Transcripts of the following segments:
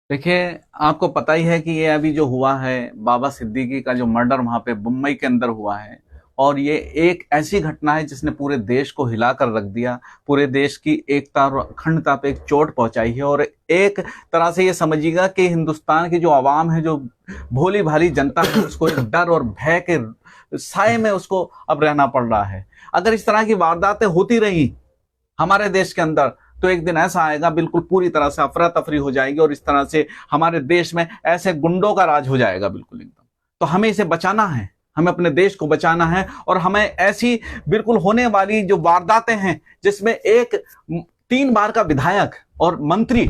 देखिए, आपको पता ही है कि ये अभी जो हुआ है बाबा सिद्दीकी का जो मर्डर वहां पे मुंबई के अंदर हुआ है। और ये एक ऐसी घटना है जिसने पूरे देश को हिला कर रख दिया। पूरे देश की एकता और अखंडता पे एक चोट पहुंचाई है। और एक तरह से ये समझिएगा कि हिंदुस्तान की जो आवाम है, जो भोली भाली जनता है, उसको एक डर और भय के साए में उसको अब रहना पड़ रहा है। अगर इस तरह की वारदातें होती रही हमारे देश के अंदर, तो एक दिन ऐसा आएगा बिल्कुल पूरी तरह से अफरा तफरी हो जाएगी और इस तरह से हमारे देश में ऐसे गुंडों का राज हो जाएगा बिल्कुल एकदम। तो हमें इसे बचाना है, हमें अपने देश को बचाना है। और हमें ऐसी बिल्कुल होने वाली जो वारदातें हैं जिसमें एक 3 बार का विधायक और मंत्री,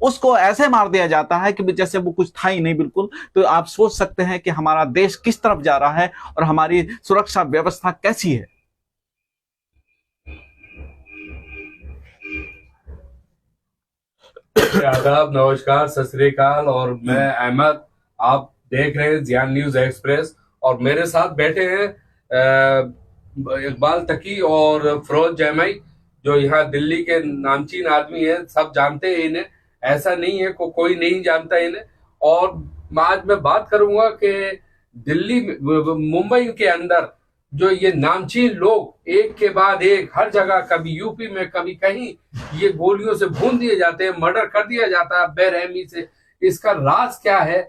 उसको ऐसे मार दिया जाता है कि जैसे वो कुछ था ही नहीं बिल्कुल। तो आप सोच सकते हैं कि हमारा देश किस तरफ जा रहा है और हमारी सुरक्षा व्यवस्था कैसी है। आदाब, नमस्कार, सत श्री अकाल। और मैं अहमद, आप देख रहे हैं जियान न्यूज एक्सप्रेस। और मेरे साथ बैठे हैं इकबाल तकी और फिरोज जैमई, जो यहाँ दिल्ली के नामचीन आदमी हैं। सब जानते हैं इन्हें, ऐसा नहीं है कोई नहीं जानता इन्हें। और आज मैं बात करूंगा कि दिल्ली मुंबई के अंदर जो ये नामचीन लोग एक के बाद एक हर जगह, कभी यूपी में कभी कहीं, ये गोलियों से भून दिए जाते हैं, मर्डर कर दिया जाता है बेरहमी से। इसका राज क्या है,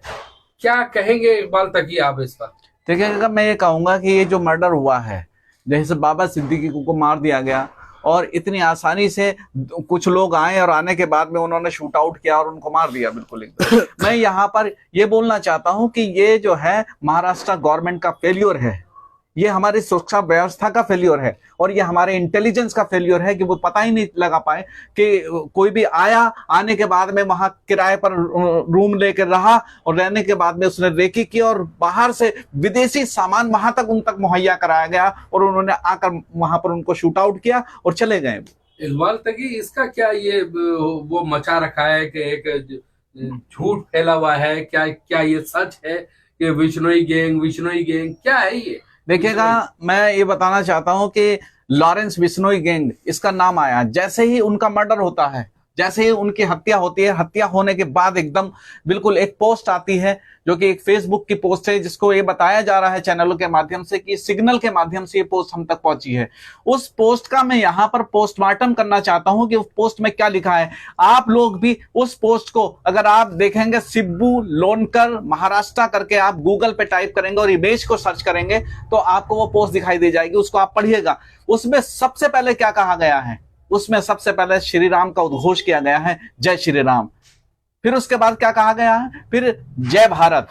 क्या कहेंगे इकबाल तकी आप इस पर? देखिएगा, मैं ये कहूंगा कि ये जो मर्डर हुआ है, जैसे बाबा सिद्दीकी को मार दिया गया और इतनी आसानी से कुछ लोग आए और आने के बाद में उन्होंने शूट आउट किया और उनको मार दिया बिल्कुल एकदम। मैं यहाँ पर ये बोलना चाहता हूँ कि ये जो है महाराष्ट्र गवर्नमेंट का फेल्योर है, ये हमारी सुरक्षा व्यवस्था का फेल्योर है और ये हमारे इंटेलिजेंस का फेल्योर है कि वो पता ही नहीं लगा पाए कि कोई भी आया, आने के बाद में वहां किराए पर रूम लेकर रहा और रहने के बाद में उसने रेकी की और बाहर से विदेशी सामान वहां तक उन तक मुहैया कराया गया और उन्होंने आकर वहां पर उनको शूट आउट किया और चले गए। इकबाल तकी, इसका क्या ये वो मचा रखा है कि एक झूठ फैला हुआ है? क्या क्या ये सच है कि विश्नोई गैंग क्या है ये? देखिएगा, मैं ये बताना चाहता हूं कि लॉरेंस बिश्नोई गैंग, इसका नाम आया जैसे ही उनका मर्डर होता है, जैसे ही उनकी हत्या होती है, हत्या होने के बाद एकदम बिल्कुल एक पोस्ट आती है जो कि एक फेसबुक की पोस्ट है, जिसको ये बताया जा रहा है चैनलों के माध्यम से कि सिग्नल के माध्यम से ये पोस्ट हम तक पहुंची है। उस पोस्ट का मैं यहाँ पर पोस्टमार्टम करना चाहता हूं कि उस पोस्ट में क्या लिखा है। आप लोग भी उस पोस्ट को अगर आप देखेंगे, शिब्बू लोनकर महाराष्ट्र करके आप गूगल पे टाइप करेंगे और इमेज को सर्च करेंगे तो आपको वो पोस्ट दिखाई दे जाएगी, उसको आप पढ़िएगा। उसमें सबसे पहले क्या कहा गया है, उसमें सबसे पहले श्री राम का उद्घोष किया गया है, जय श्री राम। फिर उसके बाद क्या कहा गया है, फिर जय भारत।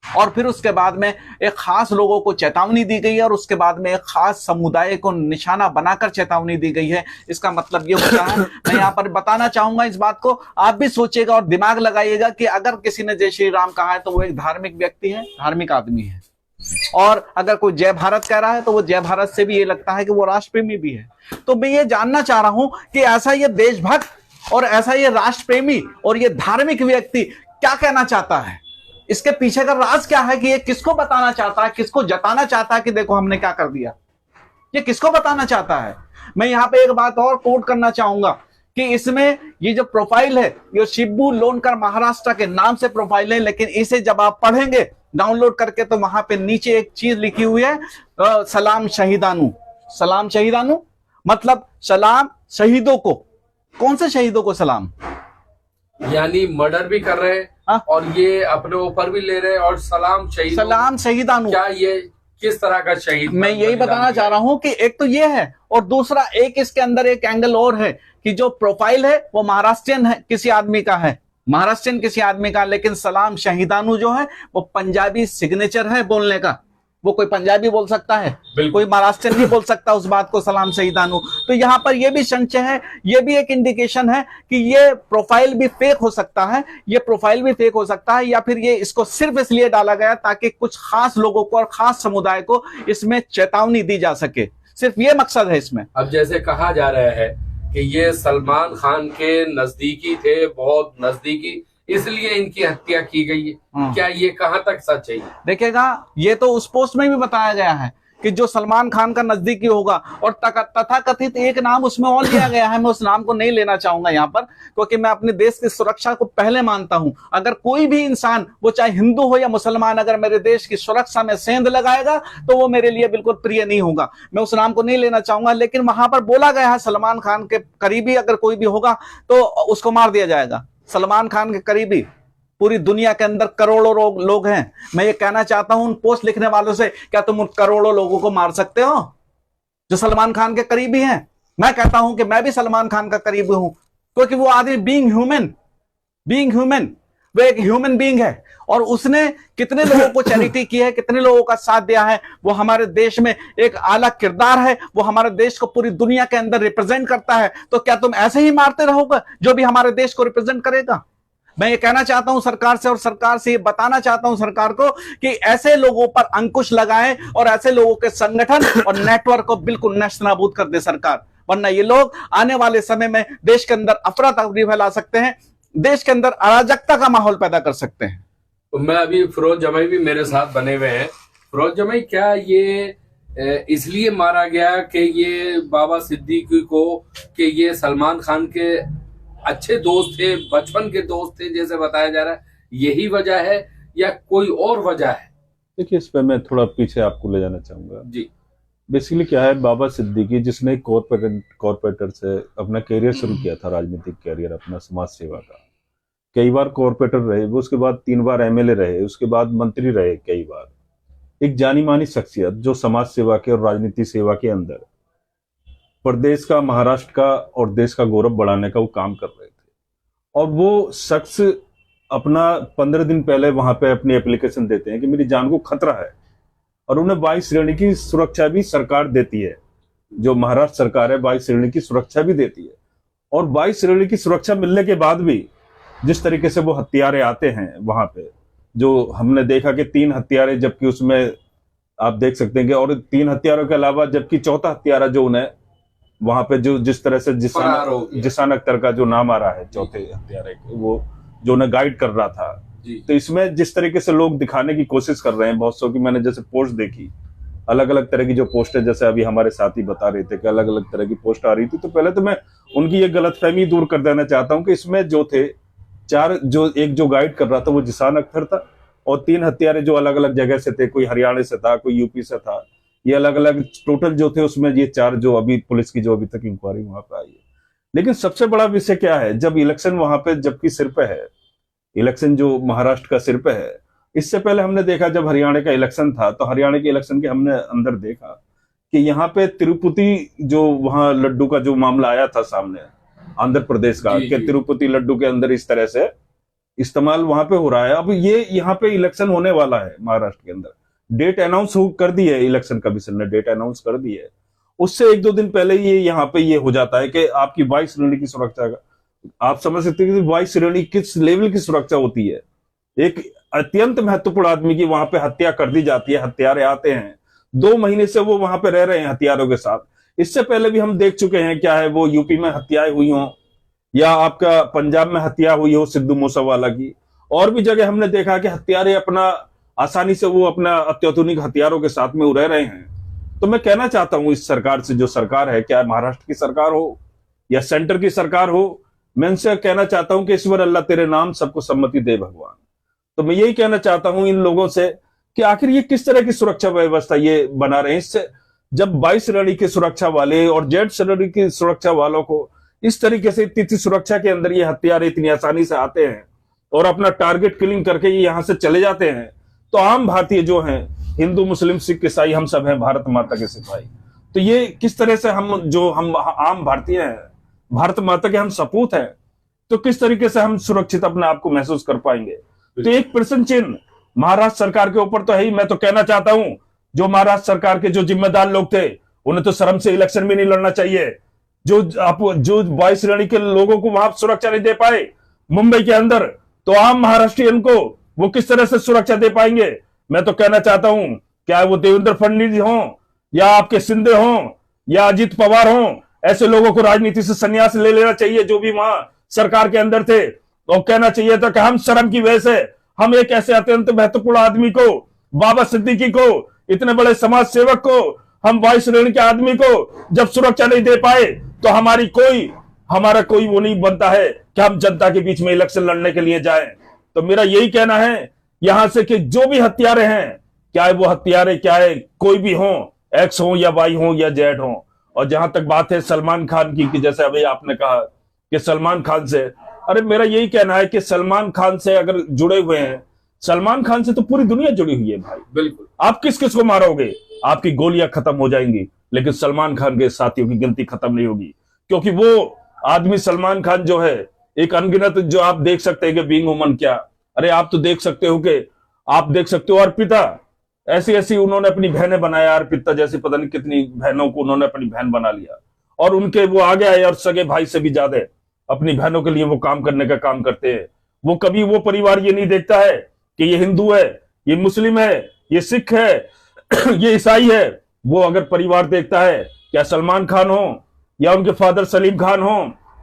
और फिर उसके बाद में एक खास लोगों को चेतावनी दी गई है और उसके बाद में एक खास समुदाय को निशाना बनाकर चेतावनी दी गई है। इसका मतलब ये होता है, मैं यहाँ पर बताना चाहूंगा इस बात को, आप भी सोचिएगा और दिमाग लगाइएगा कि अगर किसी ने जय श्री राम कहा है तो वो एक धार्मिक व्यक्ति है, धार्मिक आदमी है। और अगर कोई जय भारत कह रहा है तो वो जय भारत से भी ये लगता है कि वो राष्ट्रप्रेमी भी है। तो मैं ये जानना चाह रहा हूं कि ऐसा ये देशभक्त और ऐसा ये राष्ट्रप्रेमी और ये धार्मिक व्यक्ति क्या कहना चाहता है, इसके पीछे का राज क्या है, कि ये किसको बताना चाहता है, किसको जताना चाहता है कि देखो हमने क्या कर दिया, ये किसको बताना चाहता है। मैं यहाँ पे एक बात और कोट करना चाहूंगा कि इसमें ये जो प्रोफाइल है, ये शिब्बू लोनकर महाराष्ट्र के नाम से प्रोफाइल है, लेकिन इसे जब आप पढ़ेंगे डाउनलोड करके तो वहां पे नीचे एक चीज लिखी हुई है, सलाम शहीदानु। सलाम शहीदानु मतलब सलाम शहीदों को। कौन से शहीदों को सलाम? यानी मर्डर भी कर रहे हैं और ये अपने ऊपर भी ले रहे हैं और सलाम शहीदानु। क्या ये किस तरह का शहीद? मैं यही बताना चाह रहा हूं कि एक तो ये है और दूसरा एक इसके अंदर एक एंगल और है कि जो प्रोफाइल है वो महाराष्ट्रियन है, किसी आदमी का है, महाराष्ट्रियन किसी आदमी का, लेकिन सलाम शहीदानु जो है वो पंजाबी सिग्नेचर है बोलने का। वो कोई पंजाबी बोल सकता है, कोई महाराष्ट्रियन नहीं बोल सकता उस बात को, सलाम शहीदानु। तो यहाँ पर ये भी संशय है, ये भी एक इंडिकेशन है कि ये प्रोफाइल भी फेक हो सकता है, ये प्रोफाइल भी फेक हो सकता है, या फिर ये इसको सिर्फ इसलिए डाला गया ताकि कुछ खास लोगों को और खास समुदाय को इसमें चेतावनी दी जा सके, सिर्फ ये मकसद है इसमें। अब जैसे कहा जा रहा है कि ये सलमान खान के नजदीकी थे, बहुत नजदीकी, इसलिए इनकी हत्या की गई है। क्या ये कहां तक सच है? देखिएगा, ये तो उस पोस्ट में भी बताया गया है कि जो सलमान खान का नजदीकी होगा, और तथाकथित एक नाम उसमें और लिया गया है, मैं उस नाम को नहीं लेना चाहूंगा यहां पर, क्योंकि मैं अपने देश की सुरक्षा को पहले मानता हूं। अगर कोई भी इंसान, वो चाहे हिंदू हो या मुसलमान, अगर मेरे देश की सुरक्षा में सेंध लगाएगा तो वो मेरे लिए बिल्कुल प्रिय नहीं होगा। मैं उस नाम को नहीं लेना चाहूंगा, लेकिन वहां पर बोला गया है सलमान खान के करीबी अगर कोई भी होगा तो उसको मार दिया जाएगा। सलमान खान के करीबी पूरी दुनिया के अंदर करोड़ों लोग हैं। मैं ये कहना चाहता हूं उन पोस्ट लिखने वालों से, क्या तुम उन करोड़ों लोगों को मार सकते हो जो सलमान खान के करीबी हैं? मैं कहता हूं कि मैं भी सलमान खान का करीबी हूं, क्योंकि वो आदमी बीइंग ह्यूमन, वो एक ह्यूमन बीइंग है, और उसने कितने लोगों को चैरिटी की है, कितने लोगों का साथ दिया है। वो हमारे देश में एक आला किरदार है, वो हमारे देश को पूरी दुनिया के अंदर रिप्रेजेंट करता है। तो क्या तुम ऐसे ही मारते रहोगे जो भी हमारे देश को रिप्रेजेंट करेगा? मैं ये कहना चाहता हूं सरकार से, और सरकार से ये बताना चाहता हूं सरकार को कि ऐसे लोगों पर अंकुश लगाएं और ऐसे लोगों के संगठन और नेटवर्क को बिल्कुल नष्ट-नाबूद कर दे सरकार, वरना ये लोग आने वाले समय में देश के अंदर अफरा तफरी फैला सकते हैं, देश के अंदर अराजकता का माहौल पैदा कर सकते हैं। तो मैं अभी फिरोज जमाई भी मेरे साथ बने हुए हैं। फिरोज जमाई, क्या ये इसलिए मारा गया कि ये बाबा सिद्दीकी को, कि ये सलमान खान के अच्छे दोस्त थे, बचपन के दोस्त थे जैसे बताया जा रहा है, यही वजह है या कोई और वजह है? देखिए, इस पर मैं थोड़ा पीछे आपको ले जाना चाहूंगा जी। बेसिकली क्या है, बाबा सिद्दीकी जिसने कॉर्पोरेटर से अपना कैरियर शुरू किया था, राजनीतिक कैरियर अपना, समाज सेवा का, कई बार कॉर्पोरेटर रहे वो, उसके बाद 3 बार एमएलए रहे, उसके बाद मंत्री रहे कई बार। एक जानी मानी शख्सियत जो समाज सेवा के और राजनीति सेवा के अंदर प्रदेश का, महाराष्ट्र का और देश का गौरव बढ़ाने का वो काम कर रहे थे। और वो शख्स अपना 15 दिन पहले वहां पे अपनी एप्लीकेशन देते हैं कि मेरी जान को खतरा है, और उन्हें 22 श्रेणी की सुरक्षा भी सरकार देती है, जो महाराष्ट्र सरकार है 22 श्रेणी की सुरक्षा भी देती है। और 22 श्रेणी की सुरक्षा मिलने के बाद भी जिस तरीके से वो हत्यारे आते हैं वहां पे, जो हमने देखा कि 3 हत्यारे, जबकि उसमें आप देख सकते हैं कि, और 3 हत्यारों के अलावा जबकि चौथा हत्यारा जो उन्हें वहां पे, जो जिस तरह से जिसान अख्तर का जो नाम आ रहा है चौथे हत्यारे, वो जो उन्हें गाइड कर रहा था। तो इसमें जिस तरीके से लोग दिखाने की कोशिश कर रहे हैं, बहुत सौ की मैंने जैसे पोस्ट देखी, अलग अलग तरह की जो पोस्ट है, जैसे अभी हमारे साथी बता रहे थे कि अलग अलग तरह की पोस्ट आ रही थी। तो पहले तो मैं उनकी ये गलतफहमी दूर कर देना चाहता हूं कि इसमें जो थे 4, जो एक जो गाइड कर रहा था वो जिसान अख्तर था, और 3 हत्यारे जो अलग अलग जगह से थे, कोई हरियाणा से था, कोई यूपी से था, ये अलग अलग टोटल जो थे उसमें ये 4 जो अभी पुलिस की जो अभी तक इंक्वायरी वहां पे आई है। लेकिन सबसे बड़ा विषय क्या है, जब इलेक्शन वहां पे जबकि सिर पे है, इलेक्शन जो महाराष्ट्र का सिर पे है, इससे पहले हमने देखा जब हरियाणा का इलेक्शन था, तो हरियाणा के इलेक्शन के हमने अंदर देखा कि यहाँ पे तिरुपति जो वहां लड्डू का जो मामला आया था सामने, आंध्र प्रदेश का, कि तिरुपति लड्डू के अंदर इस तरह से इस्तेमाल वहां पे हो रहा है। अब ये यहाँ पे इलेक्शन होने वाला है महाराष्ट्र के अंदर, डेट अनाउंस कर दी है, इलेक्शन कमीशन ने डेट अनाउंस कर दी है। उससे 1-2 दिन पहले ये यहाँ पे ये हो जाता है कि आपकी 22 श्रेणी की सुरक्षा का, आप समझ सकते हैं कि 22 श्रेणी किस लेवल की सुरक्षा होती है। एक अत्यंत महत्वपूर्ण आदमी की वहां पे हत्या कर दी जाती है, हत्यारे आते हैं, 2 महीने से वो वहां पे रह रहे हैं हथियारों के साथ। इससे पहले भी हम देख चुके हैं, क्या है वो यूपी में हत्याएं हुई हों या आपका पंजाब में हत्या हुई हो सिद्धू मूसेवाला की, और भी जगह हमने देखा कि हत्यारे अपना आसानी से वो अपना अत्याधुनिक हथियारों के साथ में रह रहे हैं। तो मैं कहना चाहता हूं इस सरकार से, जो सरकार है, क्या महाराष्ट्र की सरकार हो या सेंटर की सरकार हो, मैं इनसे कहना चाहता हूं कि ईश्वर अल्लाह तेरे नाम सबको सम्मति दे भगवान। तो मैं यही कहना चाहता हूं इन लोगों से कि आखिर ये किस तरह की सुरक्षा व्यवस्था ये बना रहे हैं। इससे जब 22 श्रेणी की सुरक्षा वाले और जेड श्रेणी की सुरक्षा वालों को इस तरीके से इतनी सुरक्षा के अंदर ये हथियारे इतनी आसानी से आते हैं और अपना टारगेट किलिंग करके ये यहां से चले जाते हैं, तो आम भारतीय जो हैं, हिंदू मुस्लिम सिख ईसाई, हम सब हैं भारत माता के सिपाही। तो ये किस तरह से हम आम भारतीय हैं, भारत माता के हम सपूत हैं, तो किस तरीके से हम सुरक्षित अपने आप को महसूस कर पाएंगे। तो एक प्रश्न चिन्ह महाराष्ट्र सरकार के ऊपर तो है ही। मैं तो कहना चाहता हूं जो महाराष्ट्र सरकार के जो जिम्मेदार लोग थे उन्हें तो शर्म से इलेक्शन भी नहीं लड़ना चाहिए। जो 22 श्रेणी के लोगों को वहां सुरक्षा नहीं दे पाए मुंबई के अंदर, तो आम महाराष्ट्रियन को वो किस तरह से सुरक्षा दे पाएंगे। मैं तो कहना चाहता हूं, क्या वो देवेंद्र फडणवीस हो या आपके शिंदे हो या अजित पवार हो, ऐसे लोगों को राजनीति से संन्यास ले लेना चाहिए जो भी वहां सरकार के अंदर थे। और कहना चाहिए था कि हम शर्म की वजह से हम एक ऐसे अत्यंत महत्वपूर्ण आदमी को, बाबा सिद्दीकी को, इतने बड़े समाज सेवक को, हम वायु श्रेणी के आदमी को जब सुरक्षा नहीं दे पाए तो हमारा कोई वो नहीं बनता है कि हम जनता के बीच में इलेक्शन लड़ने के लिए जाएं। तो मेरा यही कहना है यहां से कि जो भी हत्यारे हैं, क्या वो हत्यारे क्या है, कोई भी हो, एक्स हो या वाई हो या जेड हो। और जहां तक बात है सलमान खान की, कि जैसे अभी आपने कहा कि सलमान खान से, अरे मेरा यही कहना है कि सलमान खान से अगर जुड़े हुए हैं, सलमान खान से तो पूरी दुनिया जुड़ी हुई है भाई। बिल्कुल। आप किस किस को मारोगे, आपकी गोलियां खत्म हो जाएंगी, लेकिन सलमान खान के साथियों की गिनती खत्म नहीं होगी। क्योंकि वो आदमी सलमान खान जो है, एक अनगिनत, जो आप देख सकते हैं कि बीइंग वुमन क्या, अरे आप तो देख सकते हो कि आप देख सकते हो अर्पिता, ऐसी ऐसी उन्होंने अपनी बहनें बनाया, अर्पिता जैसी पता नहीं कितनी बहनों को उन्होंने अपनी बहन बना लिया, और उनके वो आगे आए और सगे भाई से भी ज्यादा अपनी बहनों के लिए वो काम करने का काम करते हैं। वो कभी वो परिवार ये नहीं देखता है कि ये हिंदू है, ये मुस्लिम है, ये सिख है, ये ईसाई है। वो अगर परिवार देखता है, क्या सलमान खान हो या उनके फादर सलीम खान हो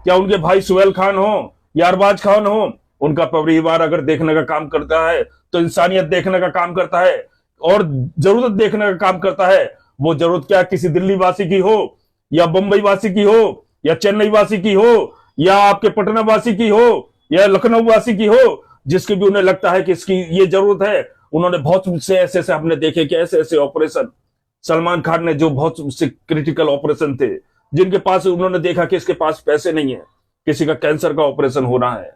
या उनके भाई सुहेल खान हो या अरबाज खान हो, उनका परिवार अगर देखने का काम करता है तो इंसानियत देखने का काम करता है और जरूरत देखने का काम करता है। वो जरूरत क्या किसी दिल्ली वासी की हो या बंबई वासी की हो या चेन्नई वासी की हो या आपके पटना वासी की हो या लखनऊ वासी की हो, जिसकी भी उन्हें लगता है कि इसकी ये जरूरत है। उन्होंने बहुत से ऐसे हमने देखे कि ऐसे ऐसे ऑपरेशन सलमान खान ने, जो बहुत से क्रिटिकल ऑपरेशन थे, जिनके पास उन्होंने देखा कि इसके पास पैसे नहीं है, किसी का कैंसर का ऑपरेशन हो रहा है,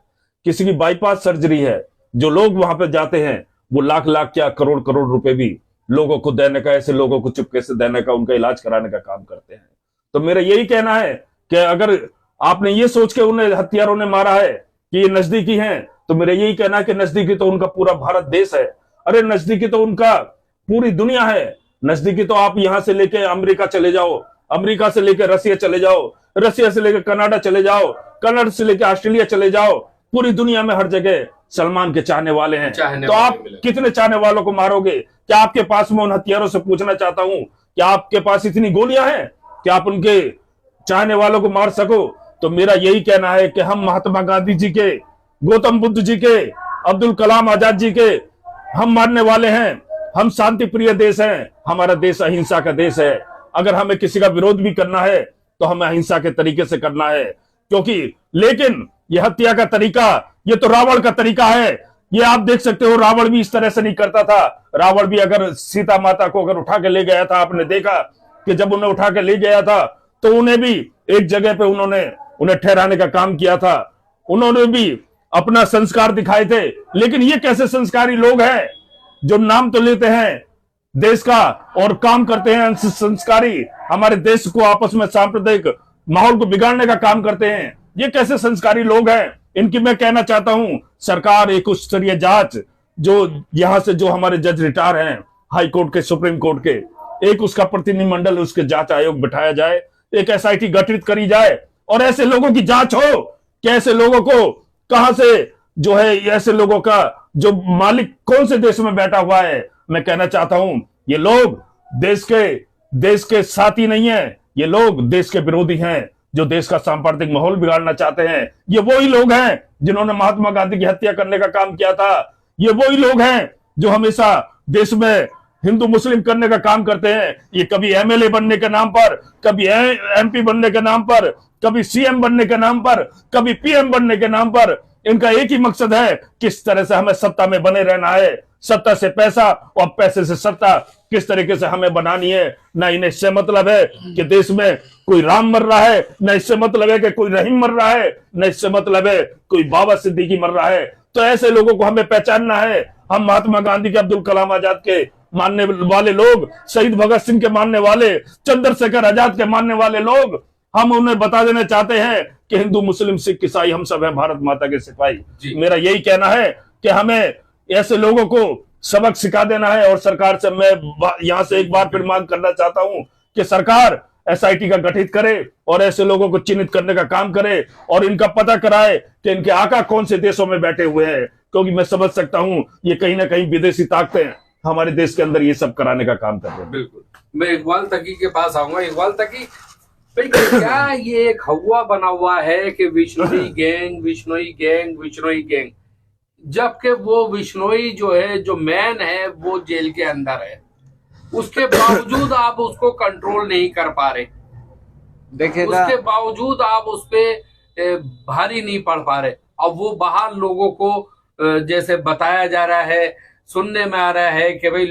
किसी की बाईपास सर्जरी है, जो लोग वहां पे जाते हैं वो लाख लाख क्या करोड़ करोड़ रुपए भी लोगों को देने का, ऐसे लोगों को चुपके से देने का, उनका इलाज कराने का काम करते हैं। तो मेरा यही कहना है कि अगर आपने ये सोच के उन्हें हथियारों ने मारा है कि ये नजदीकी हैं, तो मेरा यही कहना है कि नजदीकी तो उनका पूरा भारत देश है। अरे नजदीकी तो उनका पूरी दुनिया है। नजदीकी तो आप यहां से लेके अमेरिका चले जाओ, अमेरिका से लेकर रसिया चले जाओ, रसिया से लेकर कनाडा चले जाओ, कनाडा से लेकर ऑस्ट्रेलिया चले जाओ, पूरी दुनिया में हर जगह सलमान के चाहने वाले हैं। तो आप कितने चाहने वालों को मारोगे? क्या आपके पास, में उन हथियारों से पूछना चाहता हूं, क्या आपके पास इतनी गोलियां हैं कि आप उनके चाहने वालों को मार सको? तो मेरा यही कहना है कि हम महात्मा गांधी जी के, गौतम बुद्ध जी के, अब्दुल कलाम आजाद जी के हम मानने वाले हैं। हम शांति प्रिय देश हैं, हमारा देश अहिंसा का देश है। अगर हमें किसी का विरोध भी करना है तो हमें अहिंसा के तरीके से करना है, क्योंकि लेकिन यह हत्या का तरीका, ये तो रावण का तरीका है। ये आप देख सकते हो, रावण भी इस तरह से नहीं करता था। रावण भी अगर सीता माता को अगर उठा के ले गया था, आपने देखा कि जब उन्हें उठा के ले गया था तो उन्हें भी एक जगह पे उन्हें ठहराने का काम किया था, उन्होंने भी अपना संस्कार दिखाए थे। लेकिन ये कैसे संस्कारी लोग हैं जो नाम तो लेते हैं देश का और काम करते हैं संस्कारी, हमारे देश को आपस में सांप्रदायिक माहौल को बिगाड़ने का काम करते हैं। ये कैसे संस्कारी लोग हैं? इनकी मैं कहना चाहता हूं, सरकार एक उच्च स्तरीय जांच, जो यहां से जो हमारे जज रिटायर हैं हाई कोर्ट के, सुप्रीम कोर्ट के, एक उसका प्रतिनिधिमंडल, उसके जांच आयोग बिठाया जाए, एक एसआईटी गठित करी जाए और ऐसे लोगों की जांच हो कि ऐसे लोगों को कहां से जो है, ऐसे लोगों का जो मालिक कौन से देश में बैठा हुआ है। मैं कहना चाहता हूं, ये लोग देश के साथी नहीं है, ये लोग देश के विरोधी हैं, जो देश का सांप्रदायिक माहौल बिगाड़ना चाहते हैं। ये वही लोग हैं जिन्होंने महात्मा गांधी की हत्या करने का काम किया था। ये वही लोग हैं जो हमेशा देश में हिंदू मुस्लिम करने का काम करते हैं। ये कभी एमएलए बनने के नाम पर, कभी एमपी बनने के नाम पर, कभी सीएम बनने के नाम पर, कभी पीएम बनने के नाम पर, इनका एक ही मकसद है, किस तरह से हमें सत्ता में बने रहना है, सत्ता से पैसा और पैसे से सत्ता किस तरीके से हमें बनानी है। ना इन्हें इससे मतलब है कि देश में कोई राम मर रहा है, न इससे मतलब है कि कोई रहीम मर रहा है, न इससे मतलब है कोई बाबा सिद्दीकी मर रहा है। तो ऐसे लोगों को हमें पहचानना है। हम महात्मा गांधी के, अब्दुल कलाम आजाद के मानने वाले लोग, शहीद भगत सिंह के मानने वाले, चंद्रशेखर आजाद के मानने वाले लोग, हम उन्हें बता देना चाहते हैं कि हिंदू मुस्लिम सिख ईसाई हम सब हैं भारत माता के सिपाही। मेरा यही कहना है कि हमें ऐसे लोगों को सबक सिखा देना है। और सरकार से मैं यहां से एक बार फिर मांग करना चाहता हूं कि सरकार एसआईटी का गठित करे और ऐसे लोगों को चिन्हित करने का काम करे और इनका पता कराए कि इनके आका कौन से देशों में बैठे हुए हैं, क्योंकि मैं समझ सकता हूं ये कहीं ना कहीं विदेशी ताकतें हमारे देश के अंदर ये सब कराने का काम कर रहे हैं। बिल्कुल। मैं इकबाल तकी के पास आऊंगा। इकबाल तकी भाई, क्या ये एक हवा बना हुआ है कि Bishnoi gang, Bishnoi gang, Bishnoi gang, जबकि वो विश्नोई जो है, जो मैन है, वो जेल के अंदर है। उसके बावजूद आप उसको कंट्रोल नहीं कर पा रहे, देखिएगा उसके बावजूद आप उस पे भारी नहीं पड़ पा रहे। अब वो बाहर लोगों को जैसे बताया जा रहा है, सुनने में आ रहा है कि भाई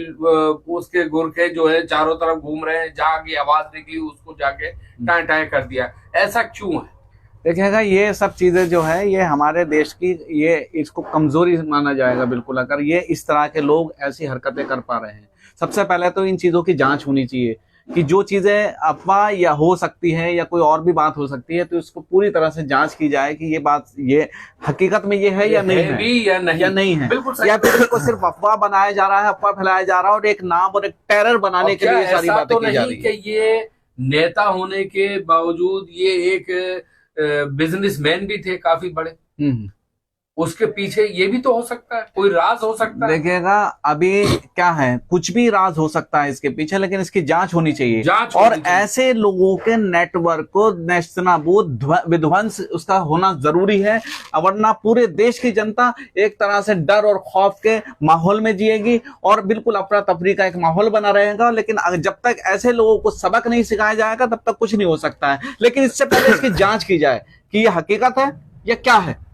उसके गुरखे जो है चारों तरफ घूम रहे हैं, जहां की आवाज निकली उसको जाके टाए टाए कर दिया। ऐसा क्यों है? देखिएगा, ये सब चीजें जो है ये हमारे देश की, ये इसको कमजोरी माना जाएगा बिल्कुल, अगर ये इस तरह के लोग ऐसी हरकतें कर पा रहे हैं। सबसे पहले तो इन चीजों की जांच होनी चाहिए कि जो चीजें अफवाह या हो सकती है या कोई और भी बात हो सकती है, तो इसको पूरी तरह से जांच की जाए कि ये बात, ये हकीकत में ये है या नहीं है, भी या नहीं है, बिल्कुल या फिर इसको सिर्फ अफवाह बनाया जा रहा है, अफवाह फैलाया जा रहा है और एक नाम और एक टेरर बनाने के लिए सारी बातें की जा रही है। कि ये नेता होने के बावजूद ये एक बिजनेसमैन भी थे काफी बड़े, उसके पीछे ये भी तो हो सकता है, कोई राज हो सकता है। देखिएगा, अभी क्या है, कुछ भी राज हो सकता है इसके पीछे, लेकिन इसकी जांच होनी चाहिए। और ऐसे लोगों के नेटवर्क को नेस्तनाबूद विध्वंस उसका होना जरूरी है, वरना पूरे देश की जनता एक तरह से डर और खौफ के माहौल में जिएगी और बिल्कुल अफरा तफरी का एक माहौल बना रहेगा। लेकिन जब तक ऐसे लोगों को सबक नहीं सिखाया जाएगा तब तक कुछ नहीं हो सकता है। लेकिन इससे पहले इसकी जांच की जाए कि ये हकीकत है या क्या है,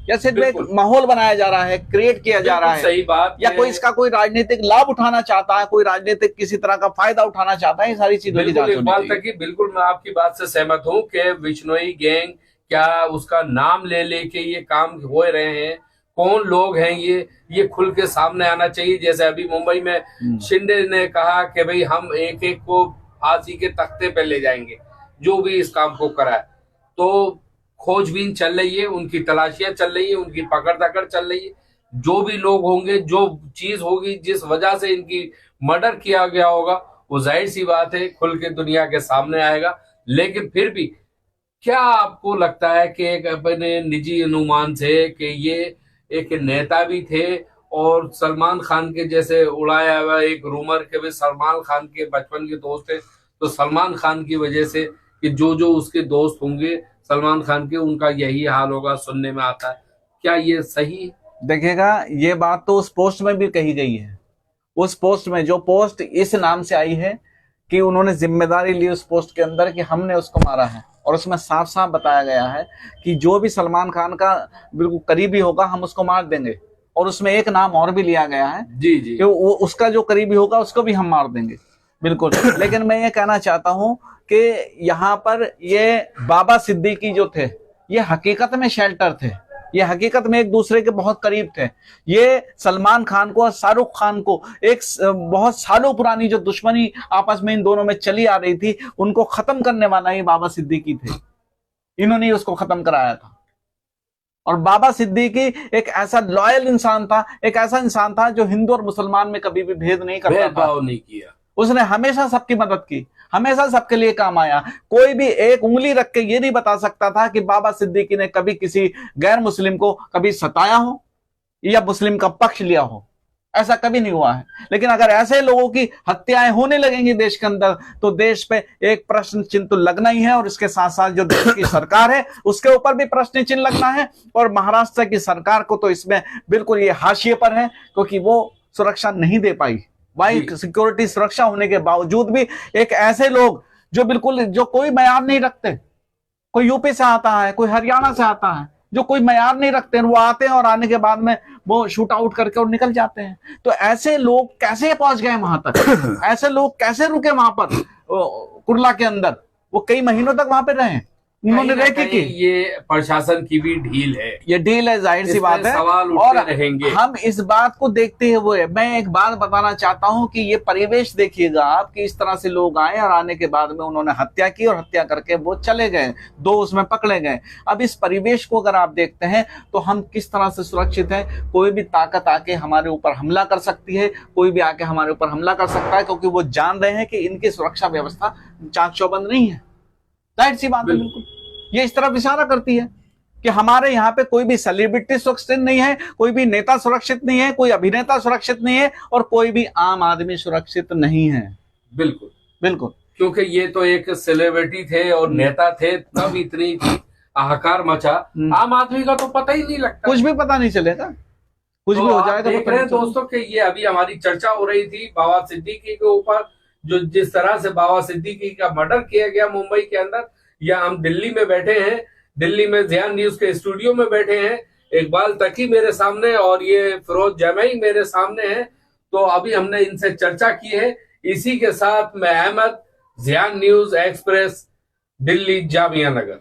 या सिर्फ एक माहौल बनाया जा रहा है, क्रिएट किया जा रहा है, सही बात, या कोई इसका कोई राजनीतिक लाभ उठाना चाहता है, कोई राजनीतिक किसी तरह का फायदा उठाना चाहता है। ये सारी चीजों की जांच होनी चाहिए। बिल्कुल मैं आपकी बात से सहमत हूँ कि बिश्नोई गैंग, क्या उसका नाम ले लेके ये काम हो रहे हैं, कौन लोग हैं ये खुल के सामने आना चाहिए। जैसे अभी मुंबई में शिंदे ने कहा कि भाई हम एक एक को फांसी के तख्ते पे ले जाएंगे जो भी इस काम को कराए। तो खोजबीन चल रही है, उनकी तलाशियां चल रही है, उनकी पकड़ दकड़ चल रही है। जो भी लोग होंगे, जो चीज होगी जिस वजह से इनकी मर्डर किया गया होगा, वो जाहिर सी बात है खुल के दुनिया के सामने आएगा। लेकिन फिर भी क्या आपको लगता है कि एक अपने निजी अनुमान से कि ये एक नेता भी थे और सलमान खान के जैसे उड़ाया हुआ एक रूमर के भी सलमान खान के बचपन के दोस्त है, तो सलमान खान की वजह से कि जो उसके दोस्त होंगे सलमान खान के, उनका यही हाल होगा, सुनने में आता है। क्या ये सही है? देखिएगा, ये बात तो उस पोस्ट में भी कही गई है। उस पोस्ट में, जो पोस्ट इस नाम से आई है कि उन्होंने जिम्मेदारी ली उस पोस्ट के अंदर कि हमने उसको मारा है, और उसमें साफ साफ बताया गया है कि जो भी सलमान खान का बिल्कुल करीबी होगा हम उसको मार देंगे। और उसमें एक नाम और भी लिया गया है जी कि वो उसका जो करीबी होगा उसको भी हम मार देंगे, बिल्कुल। लेकिन मैं ये कहना चाहता हूं कि यहाँ पर ये बाबा सिद्दीकी जो थे, ये हकीकत में शेल्टर थे, ये हकीकत में एक दूसरे के बहुत करीब थे। ये सलमान खान को और शाहरुख खान को एक बहुत सालों पुरानी जो दुश्मनी आपस में इन दोनों में चली आ रही थी, उनको खत्म करने वाला ये बाबा सिद्दीकी थे। इन्होंने ही उसको खत्म कराया था। और बाबा सिद्दीकी एक ऐसा लॉयल इंसान था, एक ऐसा इंसान था जो हिंदू और मुसलमान में कभी भी भेद नहीं करता था, भेदभाव नहीं किया। उसने हमेशा सबकी मदद की, हमेशा सबके लिए काम आया। कोई भी एक उंगली रख के ये नहीं बता सकता था कि बाबा सिद्दीकी ने कभी किसी गैर मुस्लिम को कभी सताया हो या मुस्लिम का पक्ष लिया हो, ऐसा कभी नहीं हुआ है। लेकिन अगर ऐसे लोगों की हत्याएं होने लगेंगी देश के अंदर, तो देश पे एक प्रश्न चिन्ह तो लगना ही है, और इसके साथ साथ जो देश की सरकार है उसके ऊपर भी प्रश्न चिन्ह लगना है। और महाराष्ट्र की सरकार को तो इसमें बिल्कुल ये हाशिए पर है, क्योंकि वो सुरक्षा नहीं दे पाई। वाई सिक्योरिटी सुरक्षा होने के बावजूद भी एक ऐसे लोग जो बिल्कुल, जो कोई मयार नहीं रखते, कोई यूपी से आता है, कोई हरियाणा से आता है, जो कोई मयार नहीं रखते हैं, वो आते हैं और आने के बाद में वो शूट आउट करके और निकल जाते हैं। तो ऐसे लोग कैसे पहुंच गए वहां तक? ऐसे लोग कैसे रुके वहां पर कुर्ला के अंदर? वो कई महीनों तक वहां पे रहे, उन्होंने रेकी की। ये प्रशासन की भी ढील है, ये ढील है, जाहिर सी बात है। सवाल और रहेंगे। हम इस बात को देखते हुए मैं एक बात बताना चाहता हूं कि ये परिवेश देखिएगा आप, कि इस तरह से लोग आए और आने के बाद में उन्होंने हत्या की और हत्या करके वो चले गए, 2 उसमें पकड़े गए। अब इस परिवेश को अगर आप देखते हैं तो हम किस तरह से सुरक्षित हैं? कोई भी ताकत आके हमारे ऊपर हमला कर सकती है, कोई भी आके हमारे ऊपर हमला कर सकता है, क्योंकि वो जान रहे हैं कि इनकी सुरक्षा व्यवस्था चाक चौबंद नहीं है। जाहिर सी बात है, बिल्कुल ये इस तरफ इशारा करती है कि हमारे यहाँ पे कोई भी सेलिब्रिटी सुरक्षित नहीं है, कोई भी नेता सुरक्षित नहीं है, कोई अभिनेता सुरक्षित नहीं है, और कोई भी आम आदमी सुरक्षित नहीं है। बिल्कुल बिल्कुल, क्योंकि ये तो एक सेलिब्रिटी थे और नेता थे, तब इतनी हाहाकार मचा। आम आदमी का तो पता ही नहीं लगता, कुछ भी पता नहीं चलेगा, कुछ तो भी हो जाएगा। देख रहे हैं दोस्तों कि ये अभी हमारी चर्चा हो रही थी बाबा सिद्दीकी के ऊपर, जो जिस तरह से बाबा सिद्दीकी का मर्डर किया गया मुंबई के अंदर, या हम दिल्ली में बैठे हैं, दिल्ली में ज़ियान न्यूज के स्टूडियो में बैठे हैं, इकबाल तकी मेरे सामने और ये फिरोज जैमई मेरे सामने है। तो अभी हमने इनसे चर्चा की है। इसी के साथ मैं अहमद, ज़ियान न्यूज एक्सप्रेस, दिल्ली जामिया नगर।